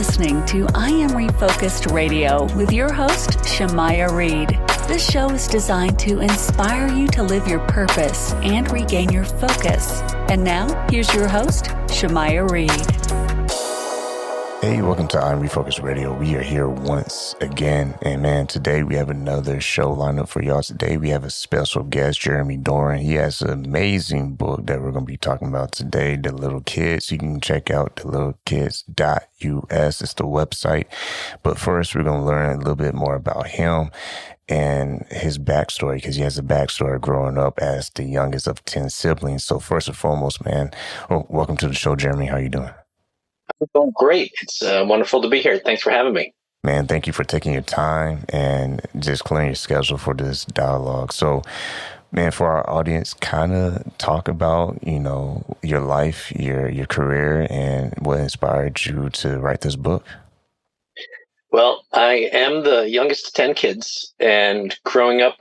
listening to I Am Refocused Radio with your host, Shamaya Reed. This show is designed to inspire you to live your purpose and regain your focus. And now, here's your host, Shamaya Reed. Hey, welcome to I Am Refocused Radio. We are here once again. And man, today we have another show lined up for y'all. Today we have a special guest, Doran. He has an amazing book that we're going to be talking about today, The Little Kids. You can check out thelittlekids.us. It's the website. But first, we're going to learn a little bit more about him and his backstory, because he has a backstory growing up as the youngest of 10 siblings. So first and foremost, man, welcome to the show, Jeremy. How you doing? I'm doing great. It's wonderful to be here. Thanks for having me. Man, thank you for taking your time and just clearing your schedule for this dialogue. So, man, for our audience, kind of talk about, your life, your career, and what inspired you to write this book. Well, I am the youngest of 10 kids, and growing up,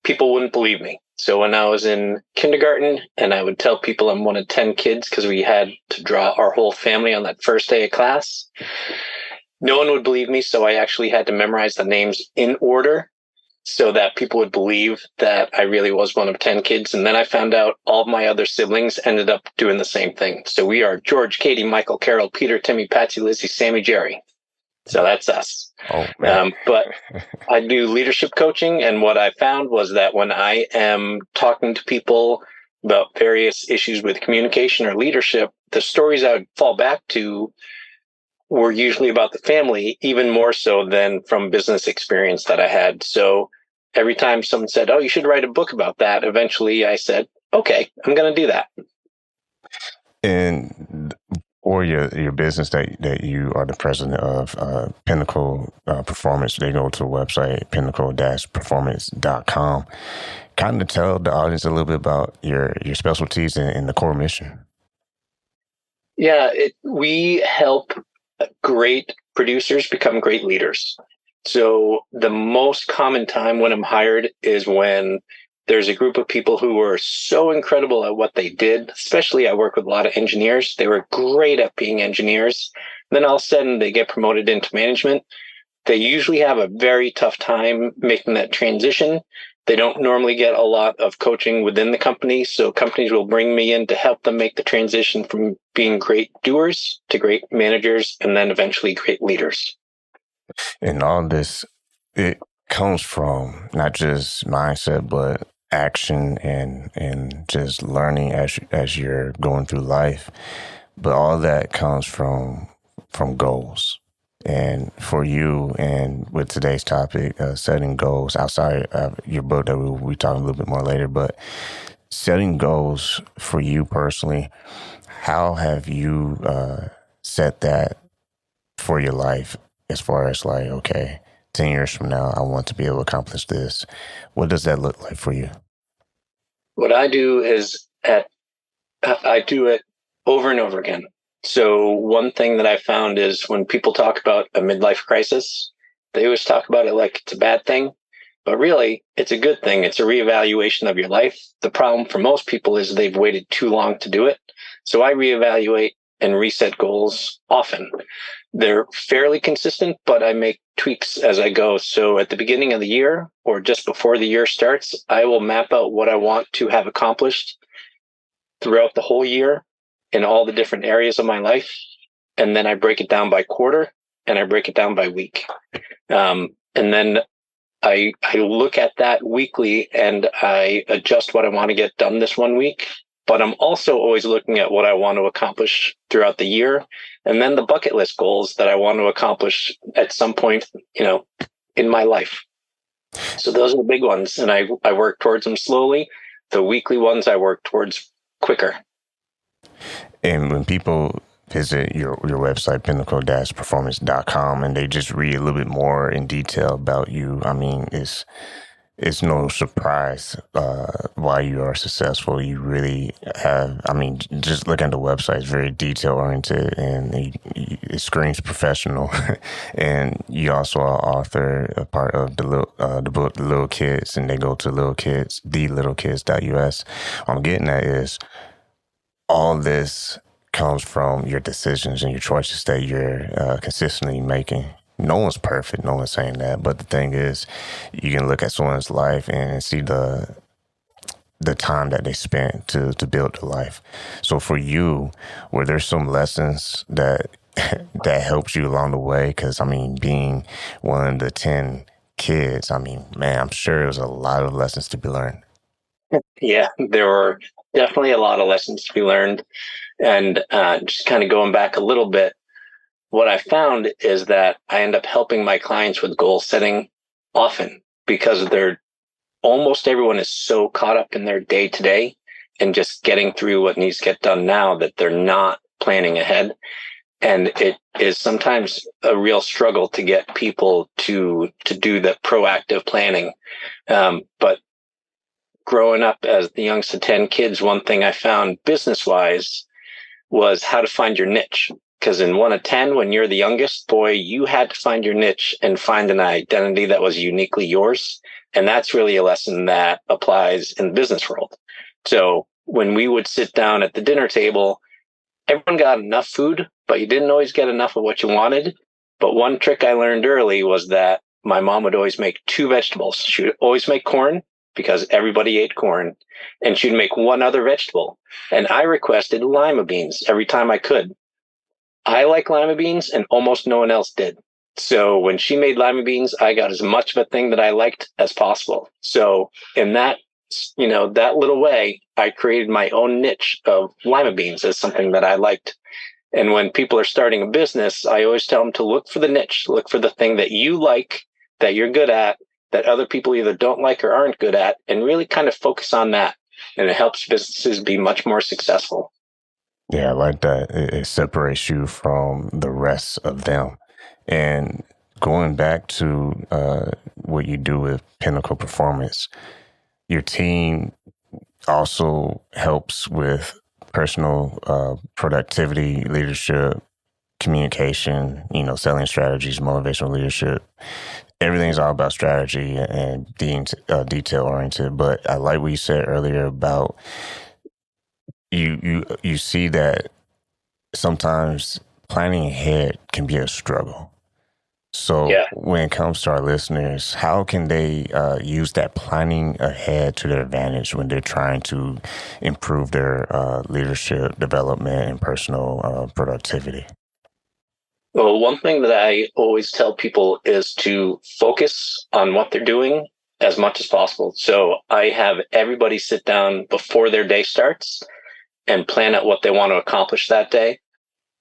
people wouldn't believe me. So when I was in kindergarten and I would tell people I'm one of 10 kids because we had to draw our whole family on that first day of class, no one would believe me. So I actually had to memorize the names in order so that people would believe that I really was one of 10 kids. And then I found out all of my other siblings ended up doing the same thing. So we are George, Katie, Michael, Carol, Peter, Timmy, Patsy, Lizzie, Sammy, Jerry. So that's us. Oh, man. But I do leadership coaching. And what I found was that when I am talking to people about various issues with communication or leadership, the stories I would fall back to were usually about the family, even more so than from business experience that I had. So every time someone said, "Oh, you should write a book about that," eventually I said, "Okay, I'm going to do that." And or your business that you are the president of, Pinnacle Performance, they go to the website, pinnacle-performance.com. Kind of tell the audience a little bit about your specialties and the core mission. Yeah, we help great producers become great leaders. So the most common time when I'm hired is when there's a group of people who were so incredible at what they did. Especially, I work with a lot of engineers. They were great at being engineers. Then all of a sudden, they get promoted into management. They usually have a very tough time making that transition. They don't normally get a lot of coaching within the company. So companies will bring me in to help them make the transition from being great doers to great managers, and then eventually great leaders. And all this, it comes from not just mindset, but action and just learning as you're going through life. But all that comes from goals. And for you, and with today's topic, setting goals outside of your book that we'll be talking a little bit more later, but setting goals for you personally, how have you set that for your life as far as like, okay, 10 years from now, I want to be able to accomplish this. What does that look like for you? What I do is I do it over and over again. So one thing that I found is when people talk about a midlife crisis, they always talk about it like it's a bad thing, but really it's a good thing. It's a reevaluation of your life. The problem for most people is they've waited too long to do it. So I reevaluate and reset goals often. They're fairly consistent, but I make tweaks as I go. So at the beginning of the year or just before the year starts, I will map out what I want to have accomplished throughout the whole year in all the different areas of my life. And then I break it down by quarter and I break it down by week. And then I look at that weekly and I adjust what I want to get done this one week. But I'm also always looking at what I want to accomplish throughout the year. And then the bucket list goals that I want to accomplish at some point, in my life. So those are the big ones. And I work towards them slowly. The weekly ones I work towards quicker. And when people visit your website, pinnacle-performance.com, and they just read a little bit more in detail about you, I mean, it's no surprise why you are successful. You really have, just looking at the website, it's very detail oriented and it screams professional. And you also are author, a part of the book, The Little Kids, and they go to thelittlekids.us. What I'm getting at is all this comes from your decisions and your choices that you're consistently making. No one's perfect. No one's saying that. But the thing is, you can look at someone's life and see the time that they spent to build the life. So for you, were there some lessons that that helped you along the way? Because I mean, being one of the 10 kids, I mean, man, I'm sure there's a lot of lessons to be learned. Yeah, there were definitely a lot of lessons to be learned. And just kind of going back a little bit, what I found is that I end up helping my clients with goal setting often because almost everyone is so caught up in their day to day and just getting through what needs to get done now that they're not planning ahead. And it is sometimes a real struggle to get people to do the proactive planning. But growing up as the youngest of 10 kids, one thing I found business wise was how to find your niche. Because in 1 of 10, when you're the youngest, boy, you had to find your niche and find an identity that was uniquely yours. And that's really a lesson that applies in the business world. So when we would sit down at the dinner table, everyone got enough food, but you didn't always get enough of what you wanted. But one trick I learned early was that my mom would always make 2 vegetables. She would always make corn because everybody ate corn, and she'd make one other vegetable. And I requested lima beans every time I could. I like lima beans and almost no one else did. So when she made lima beans, I got as much of a thing that I liked as possible. So in that, that little way, I created my own niche of lima beans as something that I liked. And when people are starting a business, I always tell them to look for the niche, look for the thing that you like, that you're good at, that other people either don't like or aren't good at, and really kind of focus on that. And it helps businesses be much more successful. Yeah, I like that. It separates you from the rest of them. And going back to what you do with Pinnacle Performance, your team also helps with personal productivity, leadership, communication, selling strategies, motivational leadership. Everything's all about strategy and being detail oriented. But I like what you said earlier about you see that sometimes planning ahead can be a struggle. So when it comes to our listeners, how can they use that planning ahead to their advantage when they're trying to improve their leadership development and personal productivity? Well, one thing that I always tell people is to focus on what they're doing as much as possible. So I have everybody sit down before their day starts and plan out what they want to accomplish that day.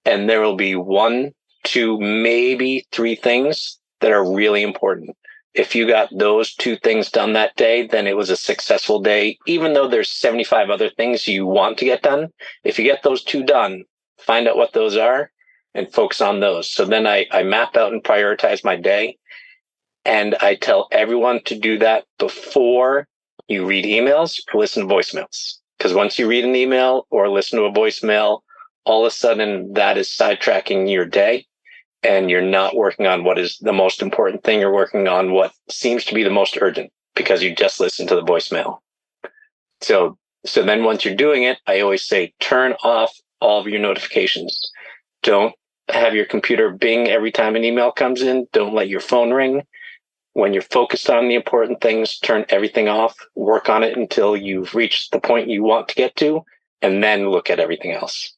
And there will be 1, 2, maybe 3 things that are really important. If you got those 2 things done that day, then it was a successful day. Even though there's 75 other things you want to get done, if you get those 2 done, find out what those are and focus on those. So then I map out and prioritize my day. And I tell everyone to do that before you read emails or listen to voicemails. Because once you read an email or listen to a voicemail, all of a sudden that is sidetracking your day and you're not working on what is the most important thing. You're working on what seems to be the most urgent because you just listened to the voicemail. So then once you're doing it, I always say, turn off all of your notifications. Don't have your computer bing every time an email comes in. Don't let your phone ring. When you're focused on the important things, turn everything off, work on it until you've reached the point you want to get to, and then look at everything else.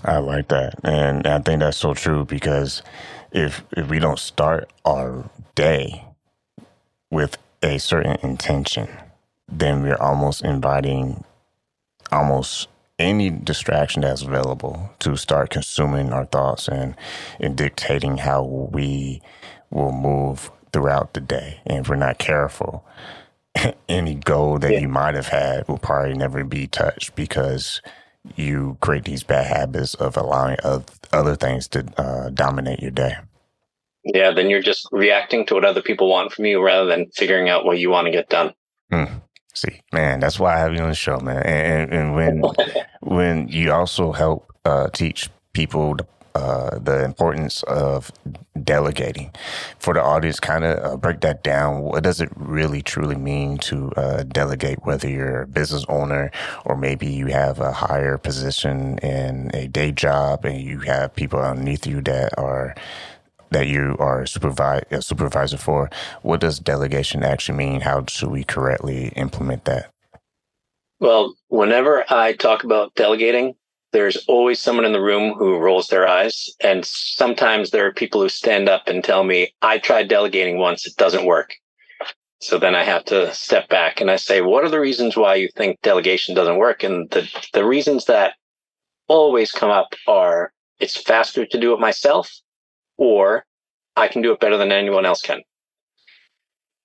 I like that. And I think that's so true because if we don't start our day with a certain intention, then we're almost inviting almost any distraction that's available to start consuming our thoughts and dictating how we will move throughout the day. And if we're not careful, any goal that you might have had will probably never be touched because you create these bad habits of allowing other things to dominate your day. Yeah, then you're just reacting to what other people want from you rather than figuring out what you want to get done. See, man, that's why I have you on the show, man. And when you also help teach people the importance of delegating. For the audience, kind of break that down. What does it really truly mean to delegate, whether you're a business owner or maybe you have a higher position in a day job and you have people underneath you that you are a supervisor for? What does delegation actually mean? How should we correctly implement that? Well, whenever I talk about delegating, there's always someone in the room who rolls their eyes. And sometimes there are people who stand up and tell me, I tried delegating once, it doesn't work. So then I have to step back and I say, what are the reasons why you think delegation doesn't work? And the reasons that always come up are, it's faster to do it myself, or I can do it better than anyone else can.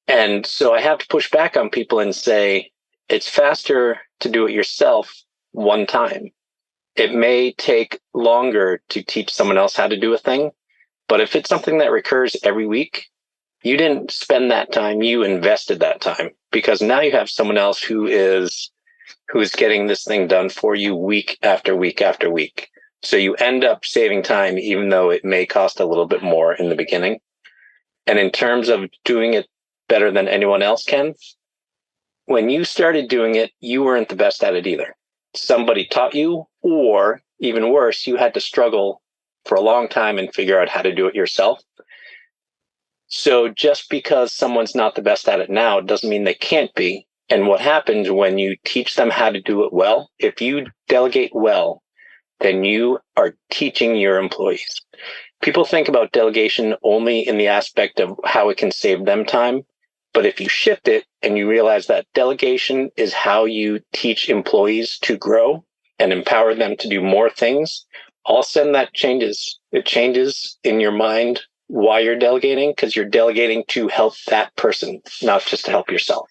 And so I have to push back on people and say, it's faster to do it yourself one time. It may take longer to teach someone else how to do a thing, but if it's something that recurs every week, you didn't spend that time, you invested that time, because now you have someone else who is getting this thing done for you week after week after week. So you end up saving time, even though it may cost a little bit more in the beginning. And in terms of doing it better than anyone else can, when you started doing it, you weren't the best at it either. Somebody taught you, or even worse, you had to struggle for a long time and figure out how to do it yourself. So just because someone's not the best at it now doesn't mean they can't be. And what happens when you teach them how to do it well, if you delegate well, then you are teaching your employees. People think about delegation only in the aspect of how it can save them time. But if you shift it and you realize that delegation is how you teach employees to grow and empower them to do more things, all of a sudden that changes. It changes in your mind why you're delegating, because you're delegating to help that person, not just to help yourself.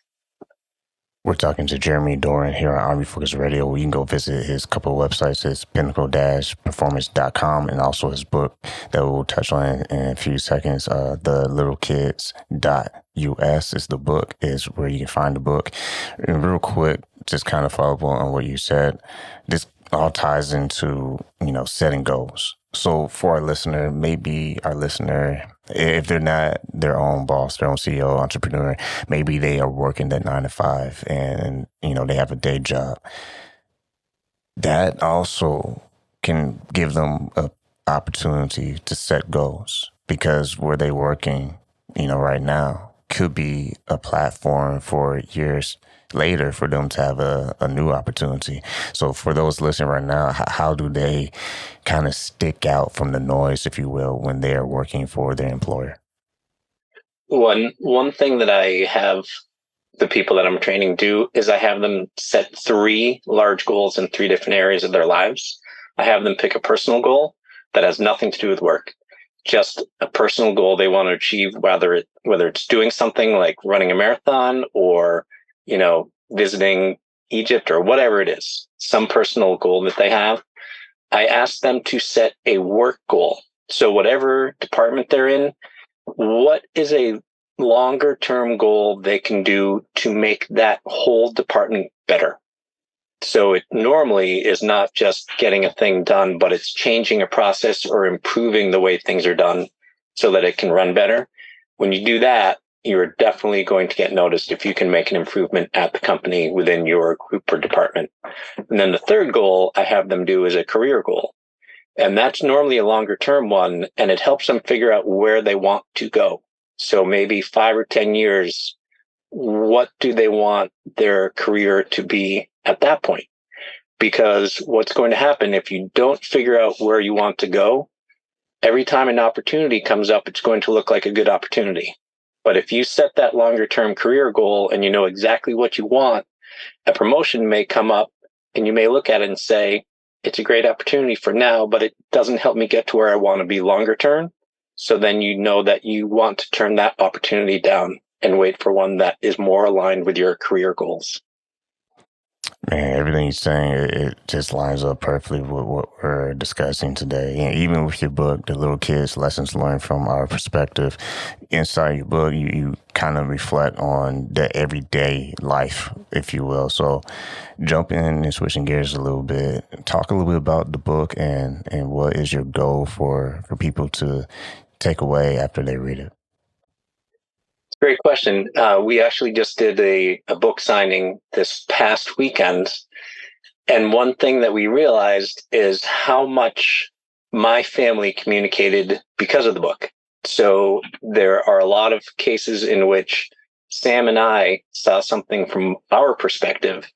We're talking to Jeremy Doran here on Army Focus Radio. You can go visit his couple of websites. It's pinnacle-performance.com, and also his book that we'll touch on in a few seconds. The littlekids.us is the book, is where you can find the book. And real quick, just kind of follow up on what you said. This all ties into, setting goals. So for our listener, if they're not their own boss, their own CEO, entrepreneur, maybe they are working that 9 to 5 and, they have a day job. That also can give them an opportunity to set goals, because where they're working, right now could be a platform for years later for them to have a new opportunity. So for those listening right now, how do they kind of stick out from the noise, if you will, when they are working for their employer? One thing that I have the people that I'm training do is I have them set 3 large goals in 3 different areas of their lives. I have them pick a personal goal that has nothing to do with work, just a personal goal they want to achieve, whether it's doing something like running a marathon or visiting Egypt or whatever it is, some personal goal that they have. I ask them to set a work goal. So whatever department they're in, what is a longer term goal they can do to make that whole department better? So it normally is not just getting a thing done, but it's changing a process or improving the way things are done so that it can run better. When you do that, you're definitely going to get noticed if you can make an improvement at the company within your group or department. And then the third goal I have them do is a career goal. And that's normally a longer term one, and it helps them figure out where they want to go. So maybe 5 or 10 years, what do they want their career to be at that point? Because what's going to happen if you don't figure out where you want to go, every time an opportunity comes up, it's going to look like a good opportunity. But if you set that longer term career goal and you know exactly what you want, a promotion may come up and you may look at it and say, it's a great opportunity for now, but it doesn't help me get to where I want to be longer term. So then you know that you want to turn that opportunity down and wait for one that is more aligned with your career goals. Man, everything you're saying, it just lines up perfectly with what we're discussing today. And even with your book, The Little Kids Lessons Learned from Our Perspective, inside your book, you kind of reflect on the everyday life, if you will. So jump in and switching gears a little bit. Talk a little bit about the book and what is your goal for people to take away after they read it. Great question. We actually just did a book signing this past weekend. And one thing that we realized is how much my family communicated because of the book. So there are a lot of cases in which Sam and I saw something from our perspective,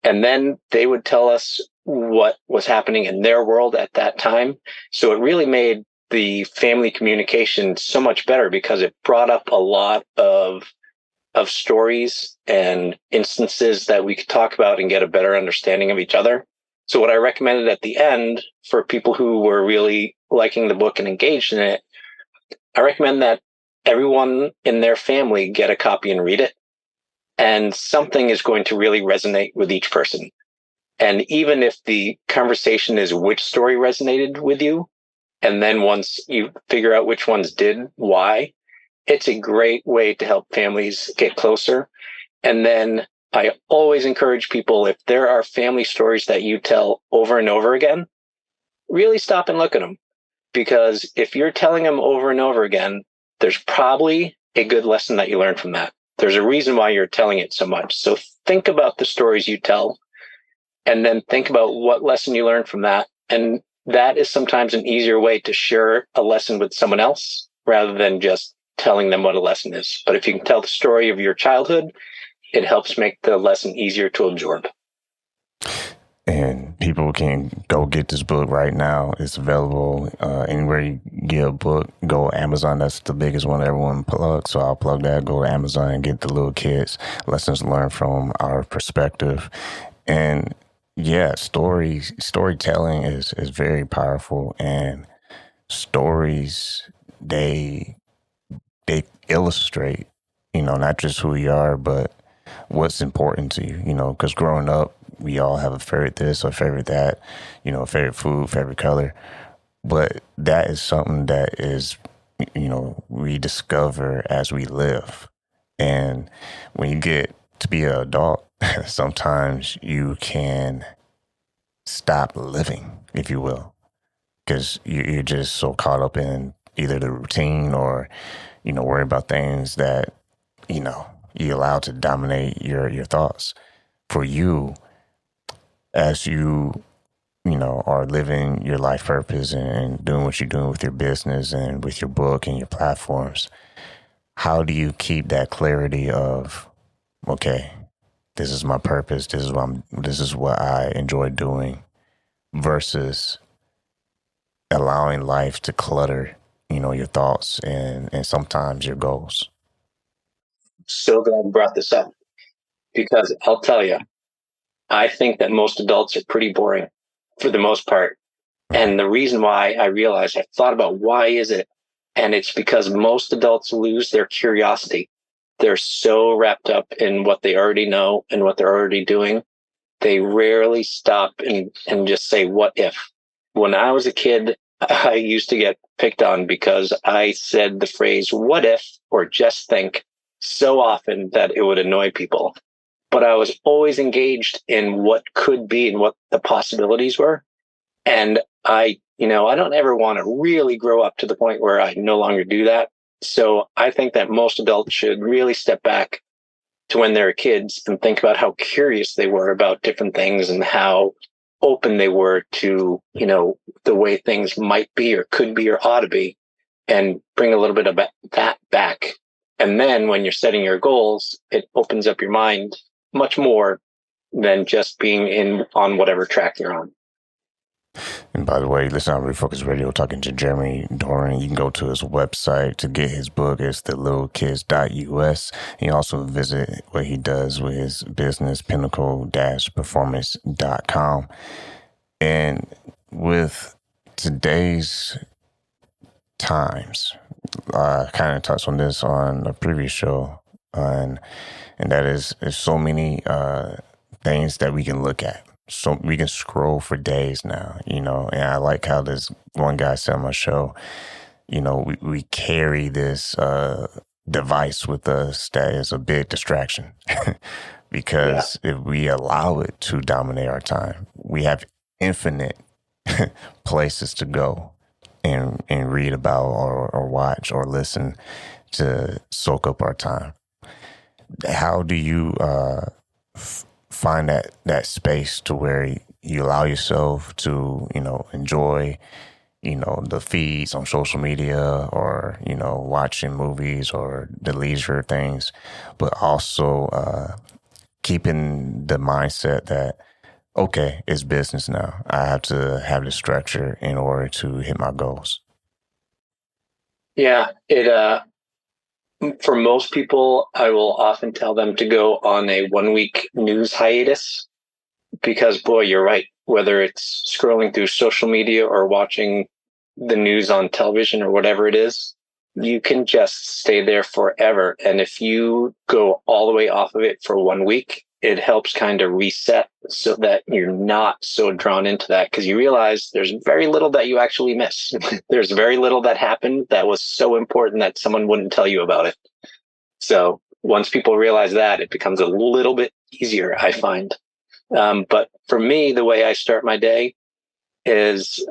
and then they would tell us what was happening in their world at that time. So it really made the family communication so much better because it brought up a lot of stories and instances that we could talk about and get a better understanding of each other. So what I recommended at the end for people who were really liking the book and engaged in it, I recommend that everyone in their family get a copy and read it. And something is going to really resonate with each person. And even if the conversation is which story resonated with you, and then once you figure out which ones did, why, it's a great way to help families get closer. And then I always encourage people, if there are family stories that you tell over and over again, really stop and look at them. Because if you're telling them over and over again, there's probably a good lesson that you learned from that. There's a reason why you're telling it so much. So think about the stories you tell, and then think about what lesson you learned from that. And that is sometimes an easier way to share a lesson with someone else rather than just telling them what a lesson is. But if you can tell the story of your childhood, it helps make the lesson easier to absorb. And people can go get this book right now. It's available anywhere you get a book. Go Amazon. That's the biggest one everyone plugs. So I'll plug that. Go to Amazon and get The Little Kids Lessons Learned from Our Perspective. And yeah, storytelling is very powerful. And stories, they illustrate, not just who you are, but what's important to you, because growing up, we all have a favorite this or favorite that, favorite food, favorite color. But that is something that is, we discover as we live. And when you get to be an adult, sometimes you can stop living, if you will, because you're just so caught up in either the routine or, worry about things that, you allow to dominate your thoughts. For you, as you are living your life purpose and doing what you're doing with your business and with your book and your platforms, how do you keep that clarity of, okay, this is my purpose, this is what I enjoy doing, versus allowing life to clutter, your thoughts and sometimes your goals? So glad you brought this up, because I'll tell you, I think that most adults are pretty boring for the most part. And the reason why I realized, I thought about why is it? And it's because most adults lose their curiosity. They're so wrapped up in what they already know and what they're already doing. They rarely stop and just say, what if? When I was a kid, I used to get picked on because I said the phrase, what if, or just think, so often that it would annoy people. But I was always engaged in what could be and what the possibilities were. And I don't ever want to really grow up to the point where I no longer do that. So I think that most adults should really step back to when they were kids and think about how curious they were about different things and how open they were to, the way things might be or could be or ought to be, and bring a little bit of that back. And then when you're setting your goals, it opens up your mind much more than just being on whatever track you're on. And by the way, listen on Refocus Radio talking to Jeremy Doran. You can go to his website to get his book. It's thelittlekids.us. You can also visit what he does with his business, pinnacle-performance.com. And with today's times, I kind of touched on this on a previous show, and that is so many things that we can look at. So we can scroll for days now, and I like how this one guy said on my show, we carry this device with us that is a big distraction because if we allow it to dominate our time, we have infinite places to go and read about or watch or listen to soak up our time. How do you find that space to where you allow yourself to, enjoy, the feeds on social media or, watching movies or the leisure things, but also keeping the mindset that, okay, it's business now. I have to have the structure in order to hit my goals. Yeah, for most people, I will often tell them to go on a 1-week news hiatus because, boy, you're right. Whether it's scrolling through social media or watching the news on television or whatever it is, you can just stay there forever. And if you go all the way off of it for 1 week, it helps kind of reset so that you're not so drawn into that because you realize there's very little that you actually miss. There's very little that happened that was so important that someone wouldn't tell you about it. So once people realize that, it becomes a little bit easier, I find. But for me, the way I start my day is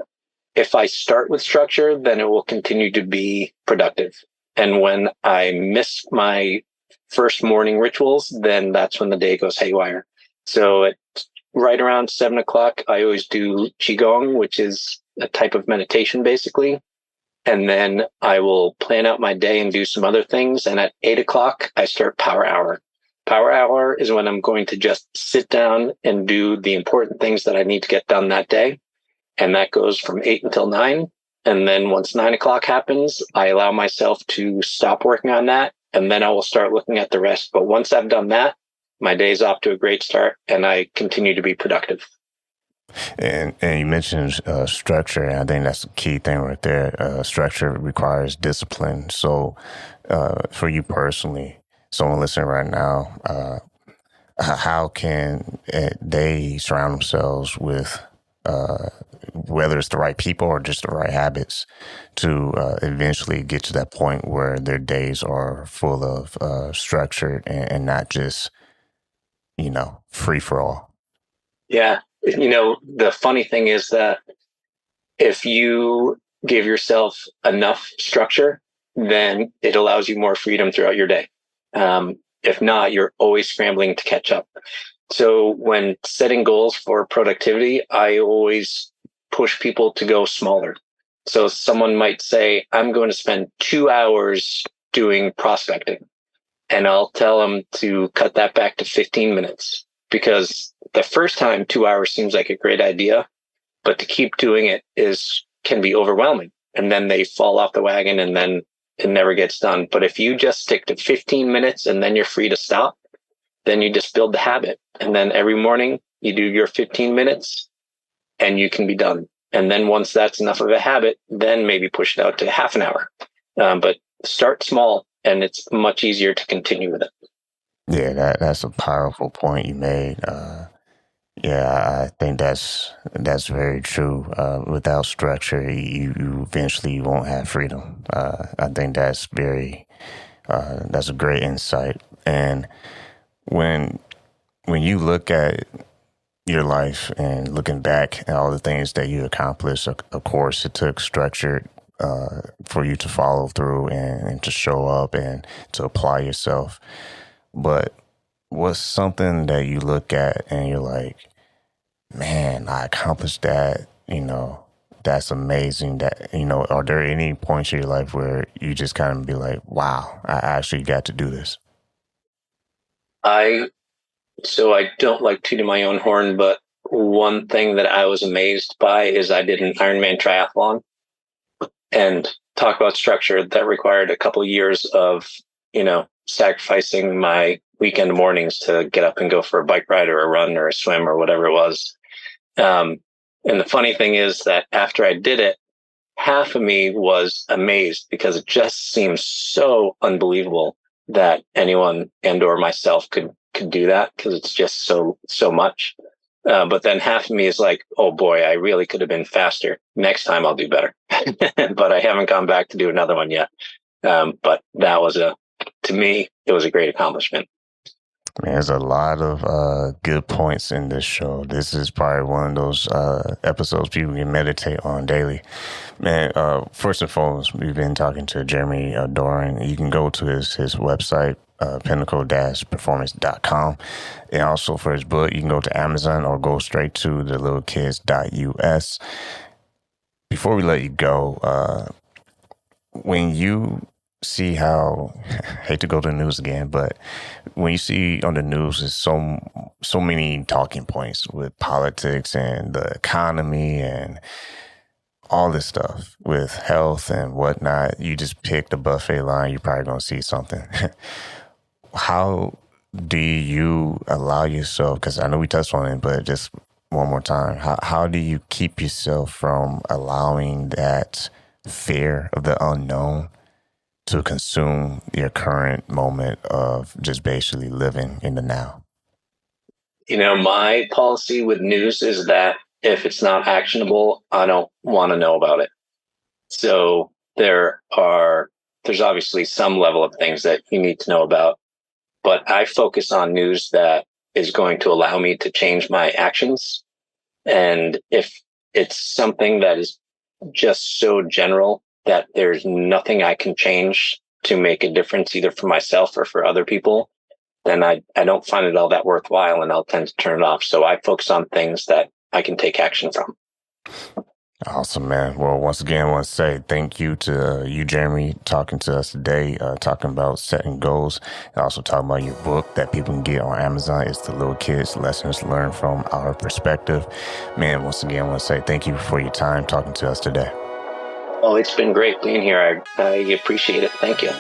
if I start with structure, then it will continue to be productive. And when I miss my first morning rituals, then that's when the day goes haywire. So at right around 7 o'clock, I always do Qigong, which is a type of meditation, basically. And then I will plan out my day and do some other things. And at 8 o'clock, I start Power Hour. Power Hour is when I'm going to just sit down and do the important things that I need to get done that day. And that goes from 8 until 9. And then once 9 o'clock happens, I allow myself to stop working on that. And then I will start looking at the rest. But once I've done that, my day's off to a great start and I continue to be productive. And you mentioned structure, and I think that's the key thing right there. Structure requires discipline. So for you personally, someone listening right now, how can they surround themselves with whether it's the right people or just the right habits to eventually get to that point where their days are full of structure and not just, free for all? Yeah. The funny thing is that if you give yourself enough structure, then it allows you more freedom throughout your day. If not, you're always scrambling to catch up. So when setting goals for productivity, I always push people to go smaller. So someone might say, I'm going to spend 2 hours doing prospecting. And I'll tell them to cut that back to 15 minutes because the first time 2 hours seems like a great idea, but to keep doing it can be overwhelming. And then they fall off the wagon and then it never gets done. But if you just stick to 15 minutes and then you're free to stop, then you just build the habit. And then every morning you do your 15 minutes and you can be done. And then once that's enough of a habit, then maybe push it out to half an hour. But start small and it's much easier to continue with it. Yeah, that's a powerful point you made. Yeah, I think that's very true. Without structure, you eventually won't have freedom. I think that's that's a great insight. And when you look at your life and looking back at all the things that you accomplished, of course, it took structure for you to follow through and to show up and to apply yourself. But what's something that you look at and you're like, man, I accomplished that, that's amazing. That, are there any points in your life where you just kind of be like, wow, I actually got to do this? So I don't like tooting my own horn, but one thing that I was amazed by is I did an Ironman triathlon, and talk about structure that required a couple of years of, sacrificing my weekend mornings to get up and go for a bike ride or a run or a swim or whatever it was. And the funny thing is that after I did it, half of me was amazed because it just seems so unbelievable that anyone and or myself could do that, because it's just so much. But then half of me is like, oh boy, I really could have been faster. Next time I'll do better. But I haven't gone back to do another one yet. But that was to me, it was a great accomplishment. Man, there's a lot of good points in this show. This is probably one of those episodes people can meditate on daily. Man, first and foremost, we've been talking to Jeremy Doran. You can go to his website, pinnacle-performance.com. And also for his book, you can go to Amazon or go straight to thelittlekids.us. Before we let you go, when you see how, I hate to go to the news again, but when you see on the news, there's so many talking points with politics and the economy and all this stuff with health and whatnot. You just pick the buffet line, you're probably going to see something. How do you allow yourself, because I know we touched on it, but just one more time, how do you keep yourself from allowing that fear of the unknown to consume your current moment of just basically living in the now? My policy with news is that if it's not actionable, I don't want to know about it. So there's obviously some level of things that you need to know about, but I focus on news that is going to allow me to change my actions. And if it's something that is just so general that there's nothing I can change to make a difference either for myself or for other people, then I don't find it all that worthwhile, and I'll tend to turn it off. So I focus on things that I can take action from. Awesome, man. Well, once again, I want to say thank you to you, Jeremy, talking to us today, talking about setting goals, and also talking about your book that people can get on Amazon. It's The Little Kids, Lessons Learned from Our Perspective. Man, once again, I want to say thank you for your time talking to us today. Oh, it's been great being here. I appreciate it. Thank you.